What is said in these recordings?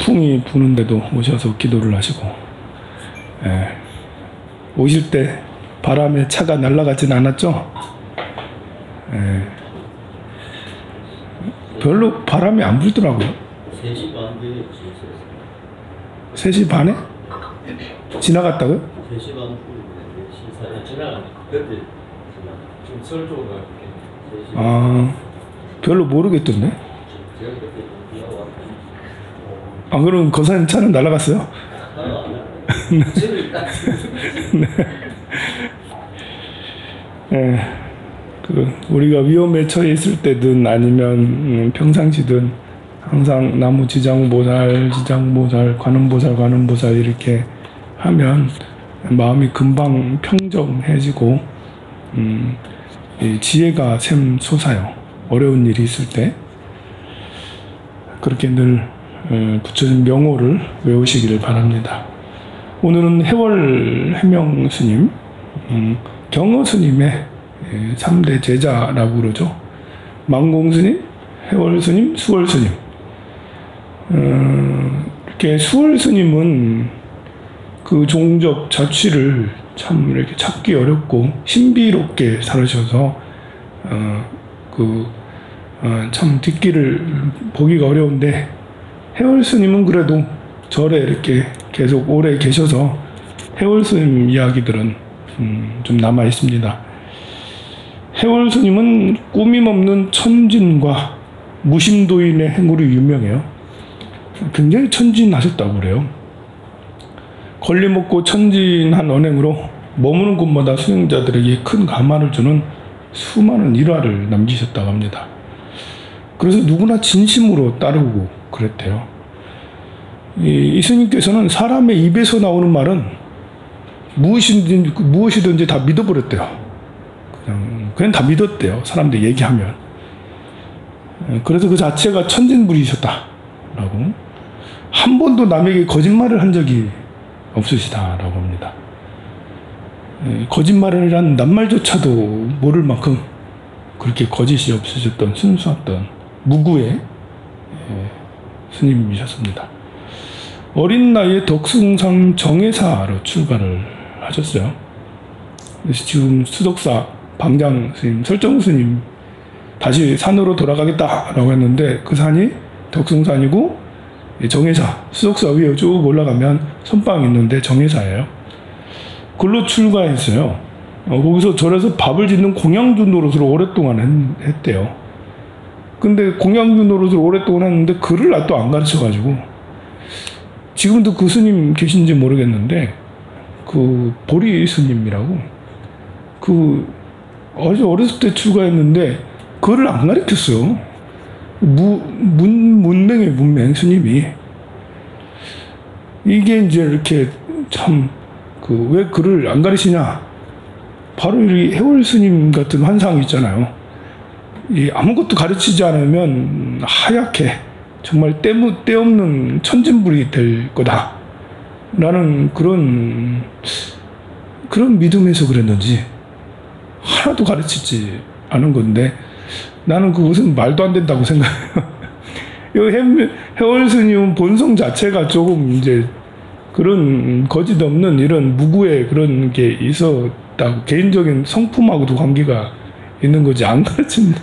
태풍이 부는데도 오셔서 기도를 하시고, 예. 오실 때 바람에 차가 날아가진 않았죠? 예. 별로 바람이 안 불더라고요. 3시 반에 3시 반에? 지나갔다고요? 3시 반 후에 4시 사이에 지나가니까 그때 좀 서울쪽으로 갈게. 아, 별로 모르겠던데? 제가 그때 비하고 아, 그럼 거사님 차는 날아갔어요? 네. 우리가 위험에 처해 있을 때든 아니면 평상시든 항상 나무 지장보살, 관음보살 이렇게 하면 마음이 금방 평정해지고 이 지혜가 샘솟아요. 어려운 일이 있을 때 그렇게 늘 붙여진 명호를 외우시기를 바랍니다. 오늘은 해월 해명 스님, 경어 스님의 3대 제자라고 그러죠. 망공 스님, 해월 스님, 수월 스님. 이렇게 수월 스님은 그 종적 자취를 참 이렇게 찾기 어렵고 신비롭게 살으셔서 참 뒷길을 보기가 어려운데, 해월 스님은 그래도 절에 이렇게 계속 오래 계셔서 해월 스님 이야기들은 좀 남아 있습니다. 해월 스님은 꾸밈없는 천진과 무심도인의 행으로 유명해요. 굉장히 천진하셨다고 그래요. 권리먹고 천진한 언행으로 머무는 곳마다 수행자들에게 큰 감화를 주는 수많은 일화를 남기셨다고 합니다. 그래서 누구나 진심으로 따르고 그랬대요. 이 스님께서는 사람의 입에서 나오는 말은 무엇이든지 다 믿어버렸대요. 그냥 다 믿었대요. 사람들이 얘기하면. 그래서 그 자체가 천진불이셨다라고. 한 번도 남에게 거짓말을 한 적이 없으시다라고 합니다. 거짓말이란 낱말조차도 모를 만큼 그렇게 거짓이 없으셨던 순수했던 무구의 스님이셨습니다. 어린 나이에 덕숭상 정회사로 출가를 하셨어요. 그래서 지금 수덕사 방장 스님, 설정 스님 다시 산으로 돌아가겠다라고 했는데 그 산이 덕숭산이고 정회사, 수덕사 위에 쭉 올라가면 선방이 있는데 정회사예요. 글로 출가했어요. 거기서 절에서 밥을 짓는 공양주 노릇을 오랫동안 했대요. 근데 공양주 노릇을 오랫동안 했는데 글을 또 안 가르쳐가지고 지금도 그 스님 계신지 모르겠는데 그 보리 스님이라고 아주 어렸을 때 출가했는데 글을 안 가르쳤어요. 문맹의 문맹 스님이. 이게 이제 이렇게 참 왜 글을 안 가르치냐, 바로 이 해월 스님 같은 환상이 있잖아요. 아무것도 가르치지 않으면 하얗게 정말 때없는 천진불이 될 거다 라는 그런 믿음에서 그랬는지 하나도 가르치지 않은 건데 나는 그것은 말도 안 된다고 생각해요. 해월 스님은 본성 자체가 조금 이제 그런 거짓 없는 이런 무구의 그런 게 있었다고, 개인적인 성품하고도 관계가 있는 거지 안 가르친다.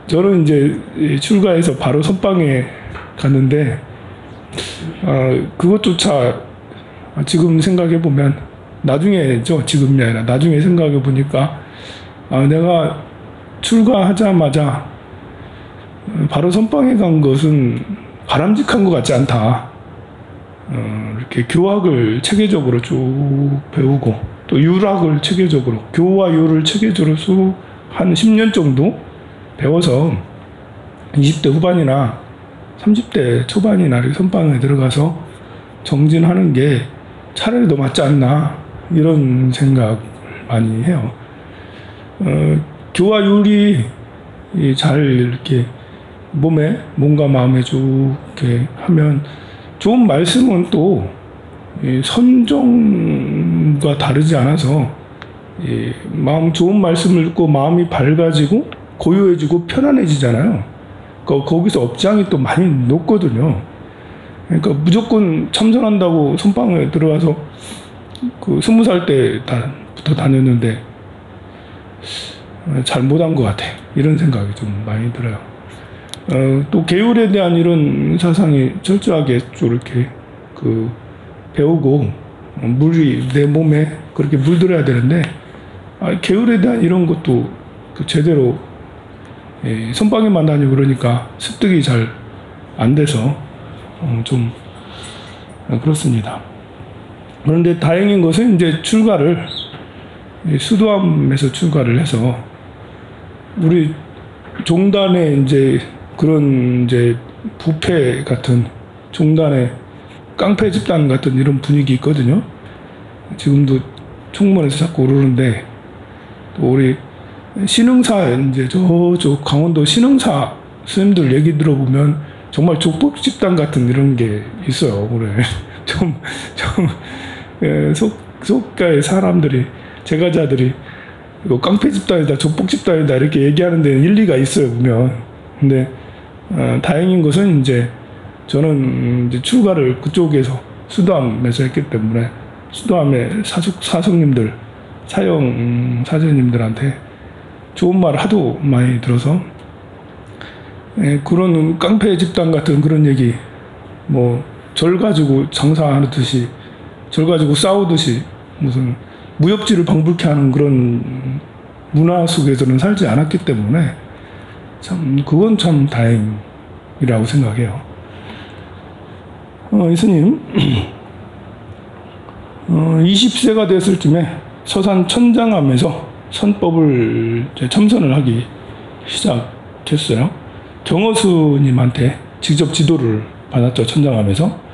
저는 이제 출가해서 바로 선방에 갔는데 그것조차 지금 생각해 보면 나중에죠, 지금이 아니라 나중에 생각해 보니까 내가 출가하자마자 바로 선방에 간 것은 바람직한 것 같지 않다. 이렇게 교학을 체계적으로 쭉 배우고 또 유학을 체계적으로, 교와 유를 체계적으로 한 10년 정도 배워서 20대 후반이나 30대 초반이나 이렇게 선방에 들어가서 정진하는 게 차라리 더 맞지 않나, 이런 생각을 많이 해요. 교와 율이 잘 이렇게 몸과 마음에 좋게 하면 좋은 말씀은 또 선정과 다르지 않아서 좋은 말씀을 듣고 마음이 밝아지고 고요해지고 편안해지잖아요. 거기서 업장이 또 많이 높거든요. 그러니까 무조건 참선한다고 선방에 들어가서 그 20살 때부터 다녔는데 잘 못한 것 같아. 이런 생각이 좀 많이 들어요. 또 계율에 대한 이런 사상이 철저하게 좀 이렇게 그 배우고 물이 내 몸에 그렇게 물들어야 되는데 계율에 대한 이런 것도 그 제대로 선방에만 다니고 그러니까 습득이 잘 안 돼서 좀 그렇습니다. 그런데 다행인 것은 이제 출가를 수도암에서 출가를 해서 우리 종단에 이제 그런 이제 부패 같은 종단의 깡패 집단 같은 이런 분위기 있거든요. 지금도 총무원에서 자꾸 오르는데 또 우리 신흥사 이제 저쪽 강원도 신흥사 스님들 얘기 들어보면 정말 족복 집단 같은 이런 게 있어요. 그래 속가의 사람들이 제가자들이 이거 깡패 집단이다, 족복 집단이다 이렇게 얘기하는 데는 일리가 있어요 보면. 근데 다행인 것은 이제 저는 이제 출가를 그쪽에서 수도암에서 했기 때문에 수도암의 사숙님들 사형 사제님들한테 좋은 말 하도 많이 들어서 그런 깡패 집단 같은 그런 얘기 뭐 절 가지고 장사하듯이 절 가지고 싸우듯이 무슨 무협지를 방불케 하는 그런 문화 속에서는 살지 않았기 때문에 참 그건 참 다행이라고 생각해요. 이스님 20세가 됐을 쯤에 서산 천장암에서 선법을 참선을 하기 시작했어요. 경허스님한테 직접 지도를 받았죠. 천장암에서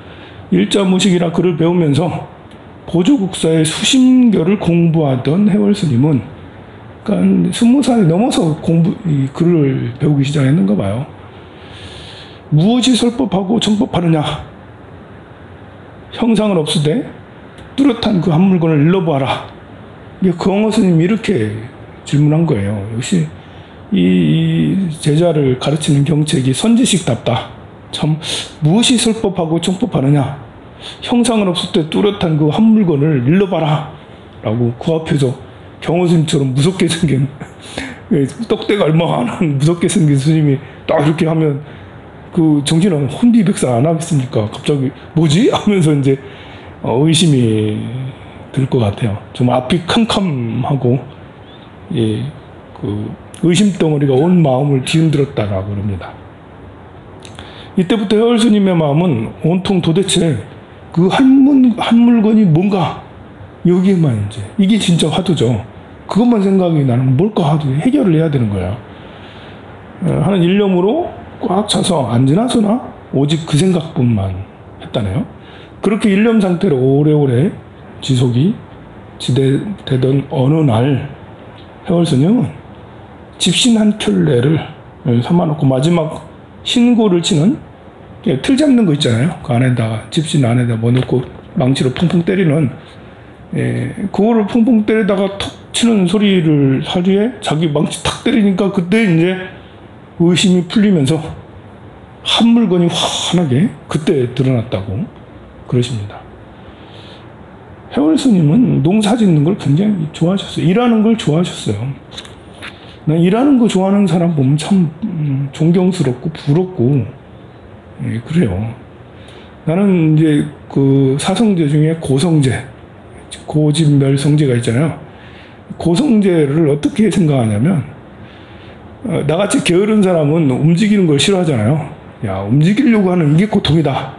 일자무식이라 글을 배우면서 보조국사의 수심결을 공부하던 해월스님은 그러니까 20살이 넘어서 이 글을 배우기 시작했는가 봐요. 무엇이 설법하고 정법하느냐? 형상은 없으되 뚜렷한 그 한 물건을 일러보아라. 경허스님이 이렇게 질문한 거예요. 역시 이 제자를 가르치는 경책이 선지식답다. 참 무엇이 설법하고 정법하느냐? 형상은 없을 때 뚜렷한 그 한 물건을 일러봐라. 라고 그 앞에서 경허스님처럼 무섭게 생긴 떡대가 얼마나 무섭게 생긴 스님이 딱 이렇게 하면 그 정신은 혼비백산 안 하겠습니까? 갑자기 뭐지? 하면서 이제 의심이 들 것 같아요. 좀 앞이 캄캄하고 그 의심 덩어리가 온 마음을 뒤흔들었다라고 그럽니다. 이때부터 해월스님의 마음은 온통 도대체 그 한 물건이 뭔가 여기에만 이제 이게 진짜 화두죠. 그것만 생각이 나는 뭘까 하도 해결을 해야 되는 거야. 하는 일념으로 꽉 차서 안 지나서나 오직 그 생각뿐만 했다네요. 그렇게 일념 상태로 오래오래 지속이 되던 어느 날 해월스님은 집신 한 켤레를 삼아놓고 마지막 신고를 치는 틀 잡는 거 있잖아요. 그 안에다가 집신 안에다 뭐 넣고 망치로 퐁퐁 때리는 그거를 퐁퐁 때리다가 톡 치는 소리를 사이에 자기 망치 탁 때리니까 그때 이제 의심이 풀리면서 한 물건이 환하게 그때 드러났다고 그러십니다. 해월스님은 농사 짓는 걸 굉장히 좋아하셨어요. 일하는 걸 좋아하셨어요. 난 일하는 거 좋아하는 사람 보면 참 존경스럽고 부럽고 그래요. 나는 이제 그 사성제 중에 고성제, 고집멸성제가 있잖아요. 고성제를 어떻게 생각하냐면 나같이 게으른 사람은 움직이는 걸 싫어하잖아요. 야, 움직이려고 하는 이게 고통이다.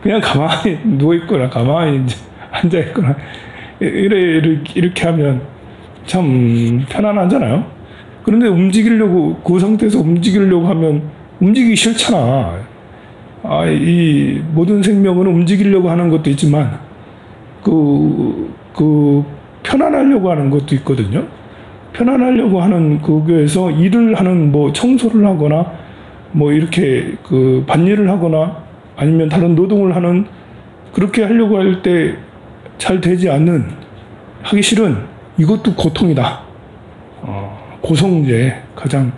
그냥 가만히 누워있거나 가만히 이제 앉아있거나 이렇게 하면 참 편안하잖아요. 그런데 움직이려고 그 상태에서 움직이려고 하면 움직이기 싫잖아. 이 모든 생명은 움직이려고 하는 것도 있지만 그 편안하려고 하는 것도 있거든요. 편안하려고 하는 그거에서 일을 하는 뭐 청소를 하거나 뭐 이렇게 그 밭일을 하거나 아니면 다른 노동을 하는 그렇게 하려고 할 때 잘 되지 않는 하기 싫은 이것도 고통이다. 고성제 가장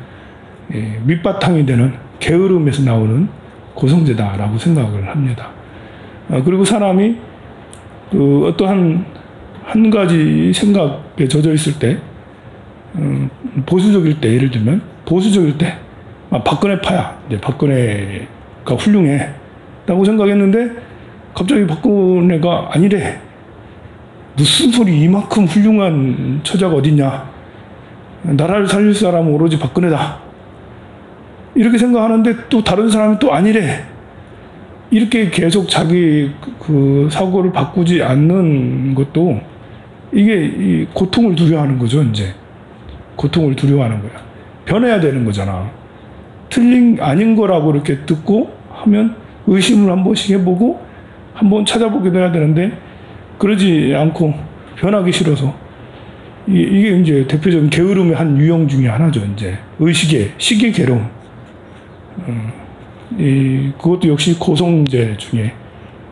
밑바탕이 되는 게으름에서 나오는 고성제다라고 생각을 합니다. 그리고 사람이 그 어떠한 한 가지 생각에 젖어 있을 때, 보수적일 때, 예를 들면 보수적일 때 박근혜파야, 이제 박근혜가 훌륭해 라고 생각했는데 갑자기 박근혜가 아니래. 무슨 소리, 이만큼 훌륭한 처자가 어딨냐, 나라를 살릴 사람은 오로지 박근혜다, 이렇게 생각하는데 또 다른 사람이 또 아니래. 이렇게 계속 자기 그 사고를 바꾸지 않는 것도 이게 이 고통을 두려워하는 거죠. 이제 고통을 두려워하는 거야. 변해야 되는 거잖아. 아닌 거라고 이렇게 듣고 하면 의심을 한 번씩 해보고 한번 찾아보기도 해야 되는데 그러지 않고 변하기 싫어서 이게 이제 대표적인 게으름의 한 유형 중에 하나죠. 이제 시기의 괴로움. 그것도 역시 고성제 중에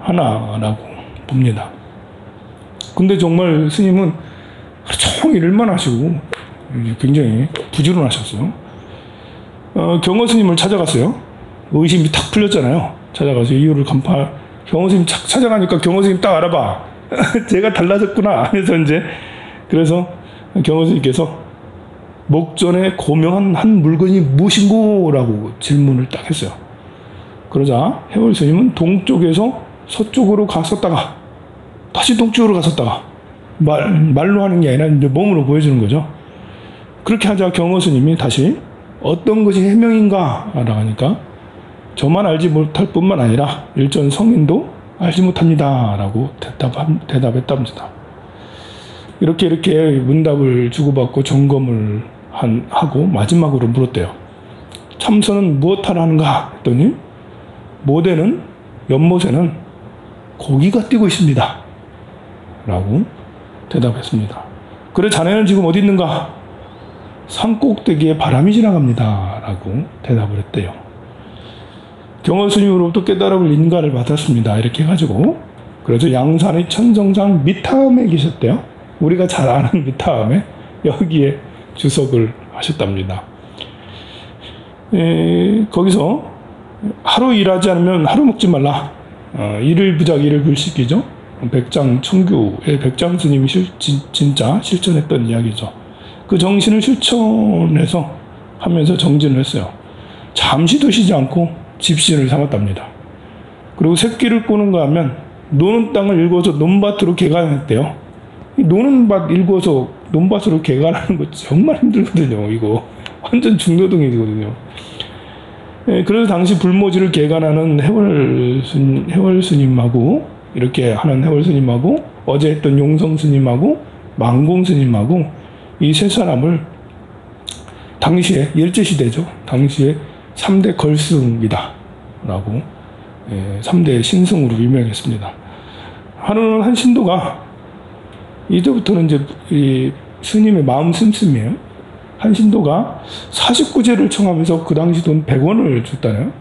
하나라고 봅니다. 근데 정말 스님은 하루 종일 일만 하시고 굉장히 부지런하셨어요. 경허 스님을 찾아갔어요. 의심이 탁 풀렸잖아요. 찾아가서 이유를 경허 스님 찾아가니까 경허 스님 딱 알아봐. 제가 달라졌구나 하면서 이제 그래서 경허 스님께서 목전에 고명한 한 물건이 무엇인고라고 질문을 딱 했어요. 그러자 해월 스님은 동쪽에서 서쪽으로 갔었다가 다시 동쪽으로 갔었다가 말로 하는 게 아니라 이제 몸으로 보여주는 거죠. 그렇게 하자 경허 스님이 다시 어떤 것이 해명인가 라고 하니까 저만 알지 못할 뿐만 아니라 일전 성인도 알지 못합니다 라고 대답했답니다. 이렇게 문답을 주고받고 점검을 하고 마지막으로 물었대요. 참선은 무엇하라는가 했더니 연못에는 고기가 뛰고 있습니다 라고 대답했습니다. 그래 자네는 지금 어디 있는가? 산꼭대기에 바람이 지나갑니다 라고 대답을 했대요. 경허 스님으로부터 깨달음을 인가를 받았습니다. 이렇게 해가지고 그래서 양산의 천정상 밑타음에 계셨대요. 우리가 잘 아는 밑타음에 여기에 주석을 하셨답니다. 거기서 하루 일하지 않으면 하루 먹지 말라. 일을 부작 일을 불식이죠. 백장청규의 백장 스님이 진짜 실천했던 이야기죠. 그 정신을 실천해서 하면서 정진을 했어요. 잠시도 쉬지 않고 집신을 삼았답니다. 그리고 새끼를 꼬는가 하면 노는 땅을 일궈서 논밭으로 개간했대요. 노는 밭 일궈서 논밭으로 개간하는 거 정말 힘들거든요. 이거 완전 중노동이거든요. 그래서 당시 불모지를 개간하는 해월 스님하고 이렇게 하는 해월 스님하고 어제 했던 용성 스님하고 망공 스님하고 이 세 사람을 당시에 일제시대죠. 당시에 3대 걸승이다 라고 3대 신승으로 유명했습니다. 하루는 한 신도가 이제부터는 이제 이 스님의 마음 씀씀이에요. 한 신도가 49제를 청하면서 그 당시 돈 100원을 줬다네요.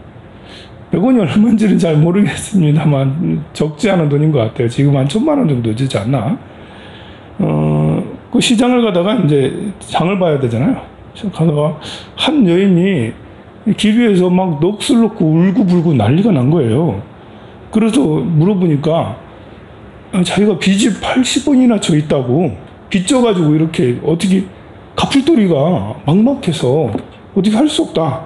100원이 얼마인지는 잘 모르겠습니다만 적지 않은 돈인 것 같아요. 지금 한 1000만 원 정도 되지 않나? 그 시장을 가다가 이제 장을 봐야 되잖아요. 가다가 한 여인이 길 위에서 막 넋을 놓고 울고불고 난리가 난 거예요. 그래서 물어보니까 자기가 빚이 80원이나 져 있다고, 빚져가지고 이렇게 어떻게 갚을 막막해서 어떻게 할 수 없다.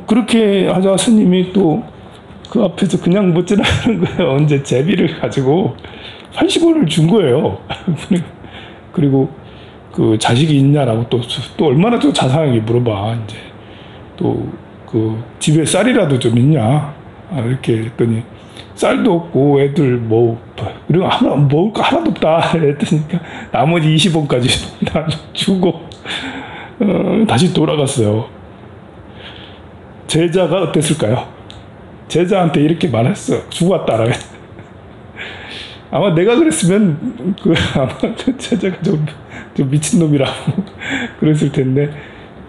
그렇게 하자 스님이 또 그 앞에서 그냥 못 지나가는 거예요. 언제 제비를 가지고 80원을 준 거예요. 그리고 그 자식이 있냐라고 또 얼마나 또 자상하게 물어봐. 이제 또 그 집에 쌀이라도 좀 있냐 이렇게 했더니 쌀도 없고 애들 그리고 먹을 거 하나도 없다 했더니까 나머지 20원까지 다 주고 다시 돌아갔어요. 제자가 어땠을까요? 제자한테 이렇게 말했어. 죽었다라고. 아마 내가 그랬으면 아마 제자가 좀 미친놈이라고 그랬을 텐데,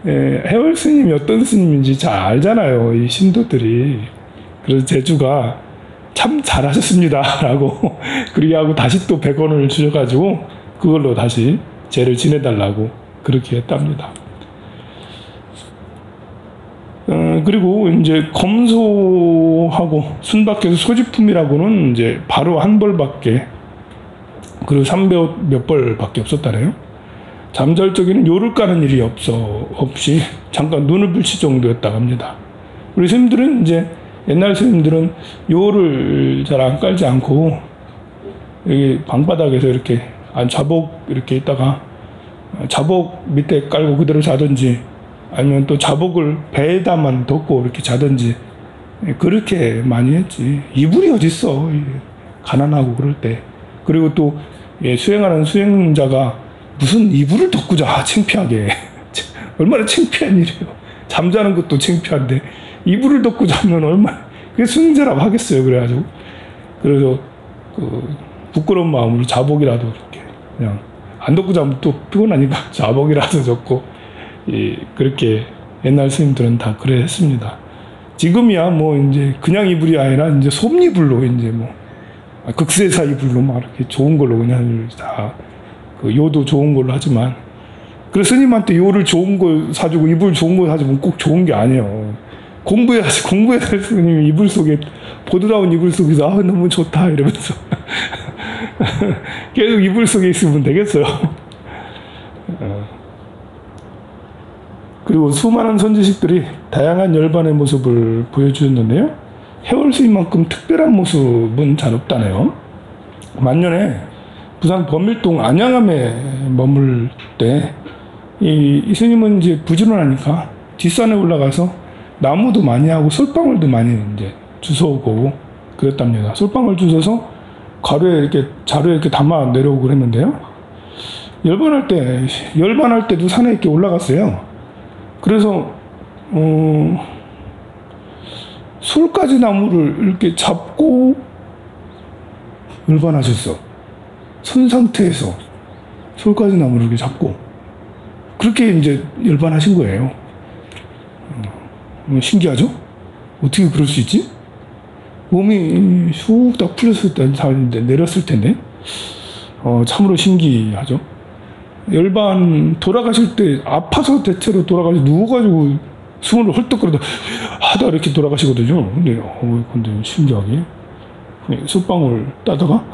해월 스님이 어떤 스님인지 잘 알잖아요, 이 신도들이. 그래서 제주가 참 잘하셨습니다 라고 그렇게 하고 다시 또 100원을 주셔가지고 그걸로 다시 죄를 지내달라고 그렇게 했답니다. 그리고 이제 검소하고 순박해서 소지품이라고는 이제 바로 한 벌밖에, 그리고 300 몇 벌밖에 없었다네요. 잠잘 적에는 요를 까는 일이 없이 잠깐 눈을 붙일 정도였다고 합니다. 우리 스님들은 이제 옛날 스님들은 요를 잘 안 깔지 않고 여기 방바닥에서 이렇게 자복 이렇게 있다가 자복 밑에 깔고 그대로 자든지, 아니면 또 자복을 배에다만 덮고 이렇게 자든지 그렇게 많이 했지. 이불이 어딨어, 가난하고 그럴 때. 그리고 또 수행하는 수행자가 무슨 이불을 덮고 자, 창피하게. 얼마나 창피한 일이에요. 잠자는 것도 창피한데 이불을 덮고 자면 얼마나, 그게 수행자라고 하겠어요. 그래가지고 그래서 그 부끄러운 마음으로 자복이라도 이렇게 그냥 안 덮고 자면 또 피곤하니까 자복이라도 덮고, 그렇게 옛날 스님들은 다 그래 했습니다. 지금이야 뭐 이제 그냥 이불이 아니라 이제 솜이불로 이제 뭐 극세사 이불로 막 이렇게 좋은 걸로 그냥 다, 그 요도 좋은 걸로 하지만, 그래서 스님한테 요를 좋은 거 사주고 이불 좋은 거 사주면 꼭 좋은 게 아니에요. 공부해야지. 공부해야 될 스님이 이불 속에, 보드라운 이불 속에서 너무 좋다 이러면서 계속 이불 속에 있으면 되겠어요. 그리고 수많은 선지식들이 다양한 열반의 모습을 보여주었는데요. 해월 스님만큼 특별한 모습은 잘 없다네요. 만년에 부산 범일동 안양암에 머물 때 이 스님은 이제 부지런하니까 뒷산에 올라가서 나무도 많이 하고 솔방울도 많이 이제 주워오고 그랬답니다. 솔방울 주워서 자루에 이렇게 담아 내려오고 그랬는데요. 열반할 때도 산에 이렇게 올라갔어요. 그래서 솔가지 나무를 이렇게 잡고 열반하셨어. 선 상태에서 솔가지 나무를 이렇게 잡고 그렇게 이제 열반하신 거예요. 신기하죠? 어떻게 그럴 수 있지? 몸이 쑥 다 풀렸을 때, 내렸을 텐데, 참으로 신기하죠? 열반 돌아가실 때, 아파서 대체로 돌아가시고, 누워가지고 숨을 헐떡거리다 하다 이렇게 돌아가시거든요. 근데 신기하게, 숯방울 따다가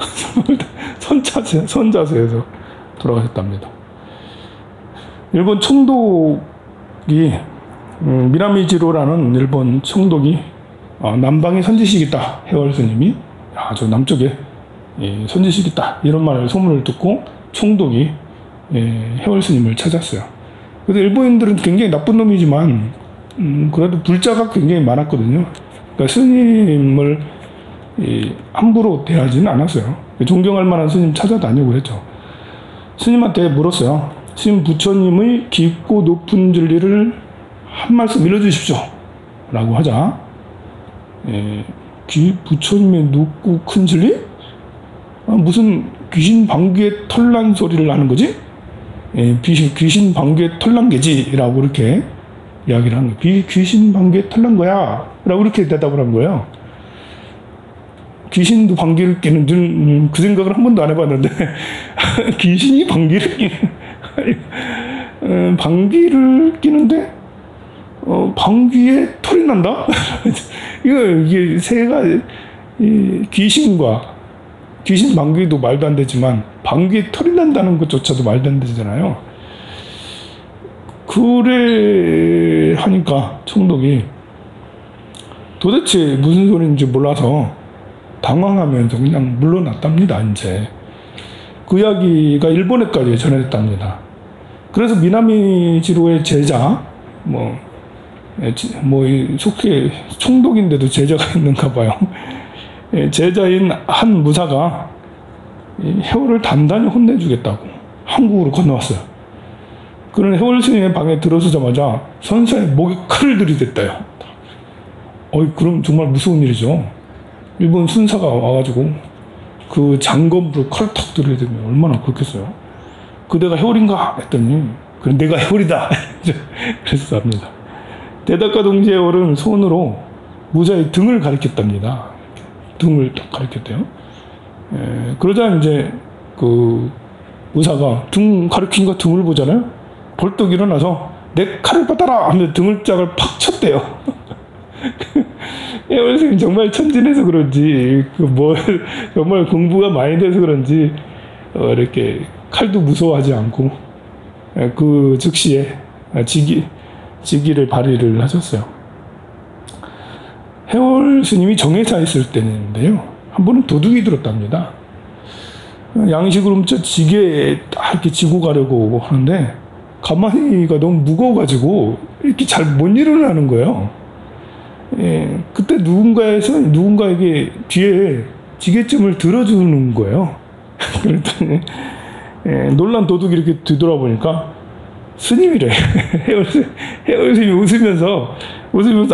선자세에서 돌아가셨답니다. 일본 총독이, 미나미지로라는 일본 총독이 남방의 선지식이다, 해월 스님이 저 남쪽에 선지식이다 이런 말을 소문을 듣고 총독이 해월 스님을 찾았어요. 그래서 일본인들은 굉장히 나쁜 놈이지만 그래도 불자가 굉장히 많았거든요. 그러니까 스님을 함부로 대하지는 않았어요. 존경할 만한 스님 찾아다니고 그랬죠. 스님한테 물었어요. 스님 부처님의 깊고 높은 진리를 한 말씀 일러주십시오 라고 하자, 부처님의 높고 큰 진리? 무슨 귀신 방귀에 털난 소리를 하는 거지? 귀신 방귀에 털난 게지 라고 이렇게 이야기를 하는 거예요. 귀신 방귀에 털난 거야 라고 이렇게 대답을 한 거예요. 귀신도 방귀를 뀌는, 그 생각을 한 번도 안 해봤는데 귀신이 방귀를 끼는 방귀를 끼는데 방귀에 털이 난다? 이게 새가, 귀신 방귀도 말도 안 되지만 방귀에 털이 난다는 것조차도 말도 안 되잖아요. 그래 하니까 총독이 도대체 무슨 소리인지 몰라서 당황하면서 그냥 물러났답니다. 이제 그 이야기가 일본에까지 전해졌답니다. 그래서 미나미지로의 제자, 속해 총독인데도 제자가 있는가 봐요. 제자인 한 무사가 해월을 단단히 혼내주겠다고 한국으로 건너왔어요. 그런 해월 스님의 방에 들어서자마자 선사의 목에 칼을 들이댔대요. 그럼 정말 무서운 일이죠. 일본 순사가 와가지고 그 장검으로 칼을 탁 들이대면 얼마나 그렇겠어요. 그대가 해월인가 했더니 그럼 내가 해월이다 그래서 합니다. 대답과 동시에 해월은 손으로 무사의 등을 가리켰답니다. 등을 딱 가리켰대요. 그러자 이제 그 무사가 등 가리킨가 등을 보잖아요. 벌떡 일어나서 내 칼을 받아라 하며 등을 짝을 팍 쳤대요. 해월 스님 정말 천진해서 그런지 정말 공부가 많이 돼서 그런지 이렇게 칼도 무서워하지 않고 그 즉시에 직위를 발휘를 하셨어요. 해월 스님이 정회사 있을 때인데요. 한 번은 도둑이 들었답니다. 양식으로 저 지게에 딱 이렇게 지고 가려고 하는데 가마니가 너무 무거워가지고 이렇게 잘 못 일어나는 거예요. 예, 그때 누군가에게 뒤에 지게쯤을 들어주는 거예요. 그랬더니 놀란 도둑이 이렇게 뒤돌아보니까 스님이래. 해월 스님이 웃으면서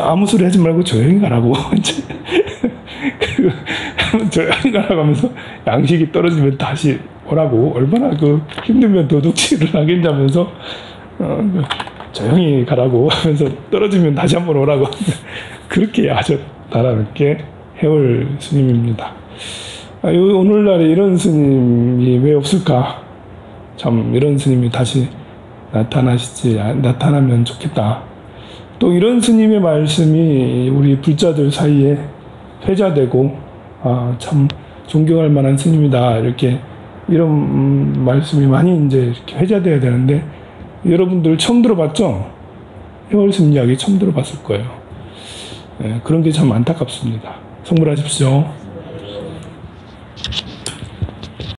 아무 소리 하지 말고 조용히 가라고. 조용히 가라고 하면서 양식이 떨어지면 다시 오라고. 얼마나 힘들면 도둑질을 하겠냐면서 조용히 가라고 하면서 떨어지면 다시 한번 오라고 그렇게 하셨다라는 게 해월 스님입니다. 오늘날에 이런 스님이 왜 없을까? 참 이런 스님이 다시 나타나면 좋겠다. 또 이런 스님의 말씀이 우리 불자들 사이에 회자되고 참 존경할 만한 스님이다. 이렇게 이런 말씀이 많이 이제 이렇게 회자돼야 되는데 여러분들 처음 들어봤죠? 해월 스님 이야기 처음 들어봤을 거예요. 그런 게 참 안타깝습니다. 성불하십시오.